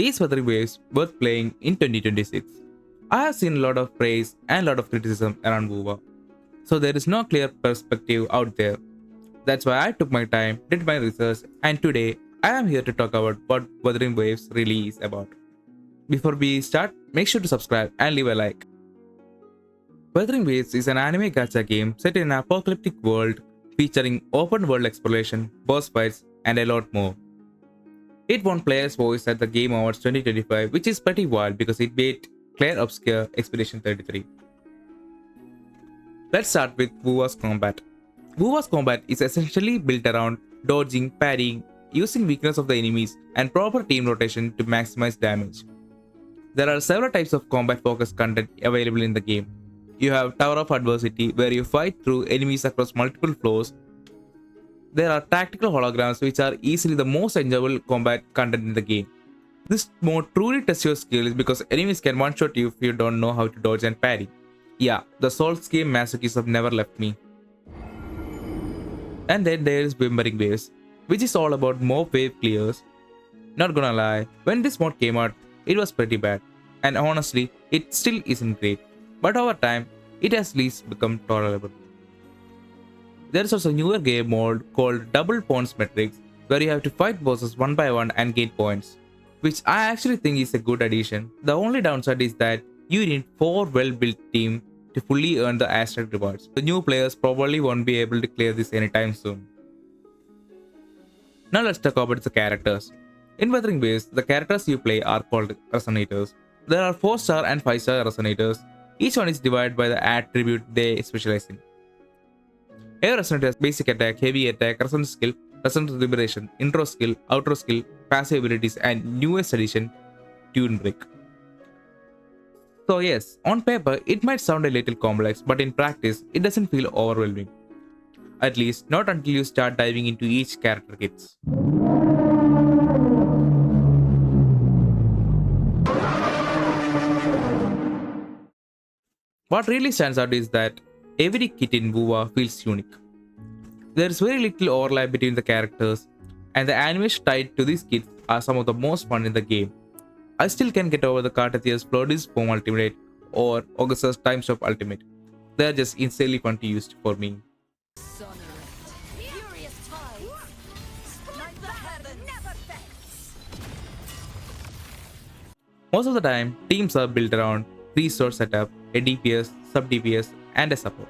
Is Wuthering Waves worth playing in 2026? I have seen a lot of praise and a lot of criticism around Wuwa, so there is no clear perspective out there. That's why I took my time, did my research, and today I am here to talk about what Wuthering Waves really is about. Before we start, make sure to subscribe and leave a like. Wuthering Waves is an anime gacha game set in an apocalyptic world featuring open world exploration, boss fights, and a lot more. It won Player's Voice at the Game Awards 2025, which is pretty wild because it beat Claire Obscure Expedition 33. Let's start with Wuwa's combat. Wuwa's combat is essentially built around dodging, parrying, using weakness of the enemies, and proper team rotation to maximize damage. There are several types of combat focused content available in the game. You have Tower of Adversity, where you fight through enemies across multiple floors. There are tactical holograms, which are easily the most enjoyable combat content in the game. This mode truly tests your skills because enemies can one-shot you if you don't know how to dodge and parry. Yeah, the Souls game masochism never left me. And then there is Wuthering Waves, which is all about mob wave clears. Not gonna lie, when this mod came out, it was pretty bad. And honestly, it still isn't great. But over time, it has at least become tolerable. There is also a newer game mode called Double Points Metrics, where you have to fight bosses one by one and gain points, which I actually think is a good addition. The only downside is that you need 4 well-built teams to fully earn the Aztec rewards. The new players probably won't be able to clear this anytime soon. Now let's talk about the characters. In Wuthering Waves, the characters you play are called resonators. There are 4-star and 5-star resonators. Each one is divided by the attribute they specialize in. Air Resonator has basic attack, heavy attack, resonance skill, resonance liberation, intro skill, outro skill, passive abilities, and newest addition, Tune Break. So yes, on paper it might sound a little complex, but in practice it doesn't feel overwhelming. At least not until you start diving into each character kits. What really stands out is that every kit in Wuwa feels unique. There is very little overlap between the characters, and the animations tied to these kits are some of the most fun in the game. I still can't get over the Cartathia's Flood's Foam Ultimate or Augustus Time Stop Ultimate. They're just insanely fun to use for me. Most of the time, teams are built around 3-star setup, a DPS, sub-DPS, and a support.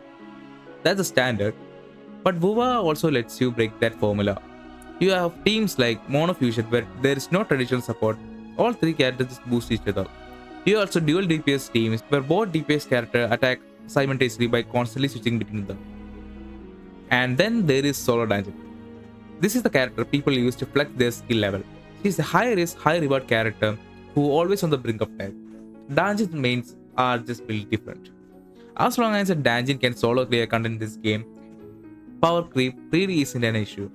That's the standard, but Wuwa also lets you break that formula. You have teams like Monofusion where there is no traditional support, all 3 characters just boost each other. You also dual DPS teams where both DPS characters attack simultaneously by constantly switching between them. And then there is Solo Dungeon. This is the character people use to flex their skill level. She is a high risk, high reward character who always on the brink of death. Dungeon mains are just built different. As long as a dungeon can solo clear content in this game, power creep really isn't an issue.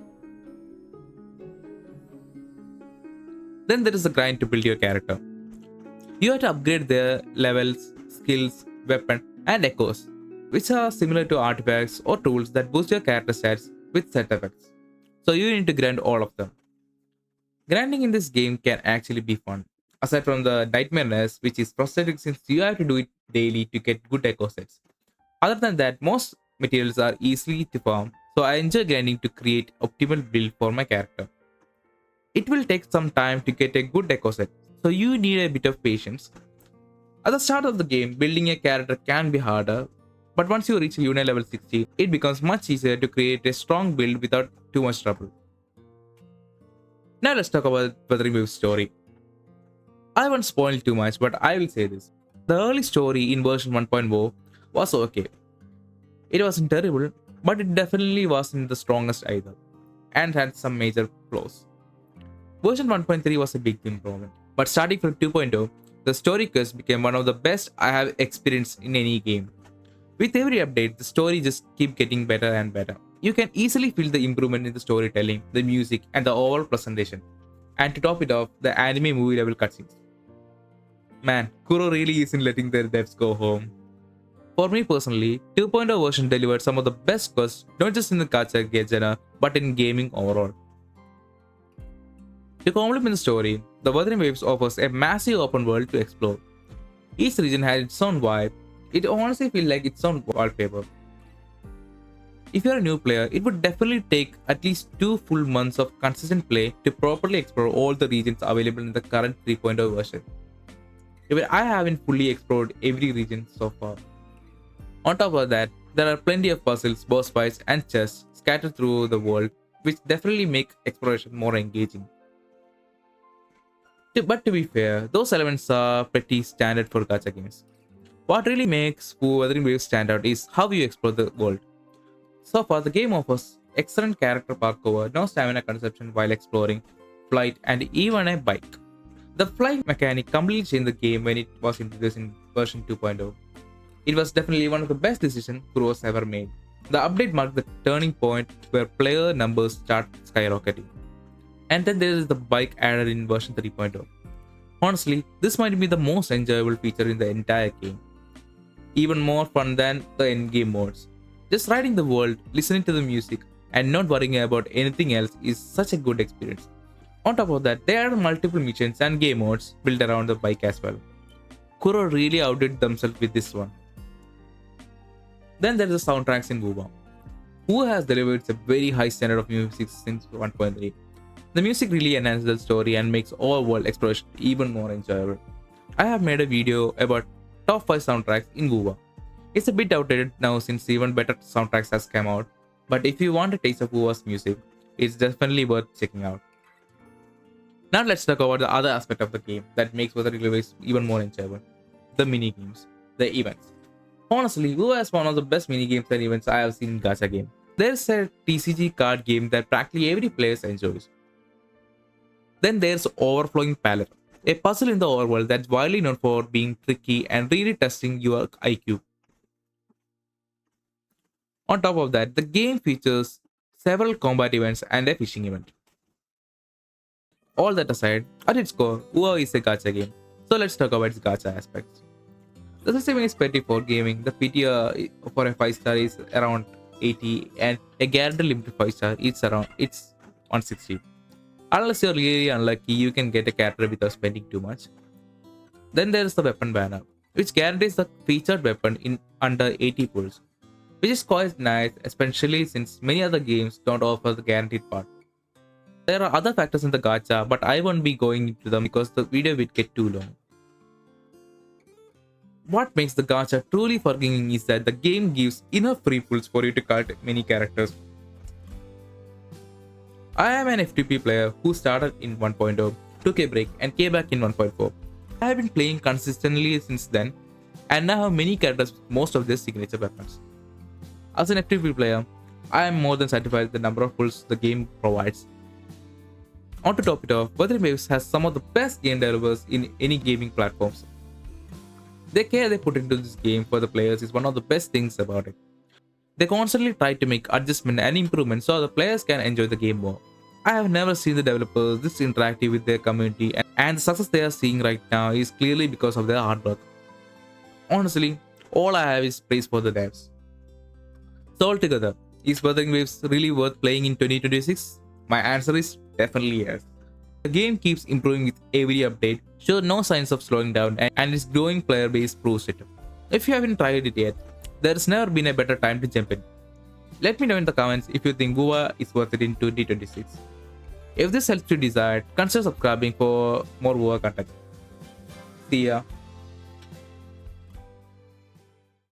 Then there is the grind to build your character. You have to upgrade their levels, skills, weapon, and echoes, which are similar to artifacts or tools that boost your character stats with set effects. So you need to grind all of them. Grinding in this game can actually be fun, aside from the nightmareness, which is frustrating since you have to do it daily to get good echo sets. Other than that, most materials are easily to farm, so I enjoy grinding to create optimal build for my character. It will take some time to get a good echo set, so you need a bit of patience. At the start of the game, building a character can be harder, but once you reach Luna level 60, it becomes much easier to create a strong build without too much trouble. Now let's talk about Wuthering Waves' story. I won't spoil too much, but I will say this. The early story in version 1.0 was okay. It wasn't terrible, but it definitely wasn't the strongest either, and had some major flaws. Version 1.3 was a big improvement, but starting from 2.0, the story quest became one of the best I have experienced in any game. With every update, the story just keeps getting better and better. You can easily feel the improvement in the storytelling, the music, and the overall presentation. And to top it off, the anime movie level cutscenes. Man, Kuro really isn't letting their devs go home. For me personally, 2.0 version delivered some of the best quests, not just in the gacha genre, but in gaming overall. To complement the story, the Wuthering Waves offers a massive open world to explore. Each region has its own vibe. It honestly feels like its own wallpaper. If you're a new player, it would definitely take at least 2 full months of consistent play to properly explore all the regions available in the current 3.0 version. Even I haven't fully explored every region so far. On top of that, there are plenty of puzzles, boss fights, and chests scattered through the world, which definitely make exploration more engaging. But to be fair, those elements are pretty standard for gacha games. What really makes Wuthering Waves stand out is how you explore the world. So far, the game offers excellent character parkour, no stamina consumption while exploring, flight, and even a bike. The flying mechanic completely changed the game when it was introduced in version 2.0. It was definitely one of the best decisions Kuros ever made. The update marked the turning point where player numbers start skyrocketing. And then there is the bike added in version 3.0. Honestly, this might be the most enjoyable feature in the entire game. Even more fun than the endgame modes. Just riding the world, listening to the music, and not worrying about anything else is such a good experience. On top of that, they added multiple missions and game modes built around the bike as well. Kuro really outdid themselves with this one. Then there is the soundtracks in Wuwa. Wuwa has delivered a very high standard of music since 1.3. The music really enhances the story and makes all world exploration even more enjoyable. I have made a video about top 5 soundtracks in Wuwa. It's a bit outdated now since even better soundtracks has come out, but if you want a taste of Wuwa's music, it's definitely worth checking out. Now let's talk about the other aspect of the game that makes Wuthering Waves even more enjoyable. The mini games, the events. Honestly, Wuwa is one of the best mini games and events I have seen in gacha game. There's a TCG card game that practically every player enjoys. Then there's Overflowing Palette, a puzzle in the overworld that's widely known for being tricky and really testing your IQ. On top of that, the game features several combat events and a fishing event. All that aside, at its core, Wuwa is a gacha game. So let's talk about its gacha aspects. The system is petty for gaming. The PTR for a 5-star is around 80 and a guaranteed limited 5-star it's 160. Unless you're really unlucky, you can get a character without spending too much. Then there is the weapon banner, which guarantees the featured weapon in under 80 pulls, which is quite nice, especially since many other games don't offer the guaranteed part. There are other factors in the gacha, but I won't be going into them because the video would get too long. What makes the gacha truly forgiving is that the game gives enough free pulls for you to collect many characters. I am an FTP player who started in 1.0, took a break, and came back in 1.4. I have been playing consistently since then, and now have many characters with most of their signature weapons. As an FTP player, I am more than satisfied with the number of pulls the game provides. On to top it off, Wuthering Waves has some of the best game developers in any gaming platforms. The care they put into this game for the players is one of the best things about it. They constantly try to make adjustments and improvements so the players can enjoy the game more. I have never seen the developers this interactive with their community, and the success they are seeing right now is clearly because of their hard work. Honestly, all I have is praise for the devs. So altogether, is Wuthering Waves really worth playing in 2026? My answer is definitely yes. The game keeps improving with every update, shows no signs of slowing down, and its growing player base proves it. If you haven't tried it yet, there's never been a better time to jump in. Let me know in the comments if you think Wuwa is worth it in 2026. If this helps you decide, consider subscribing for more Wuwa content. See ya.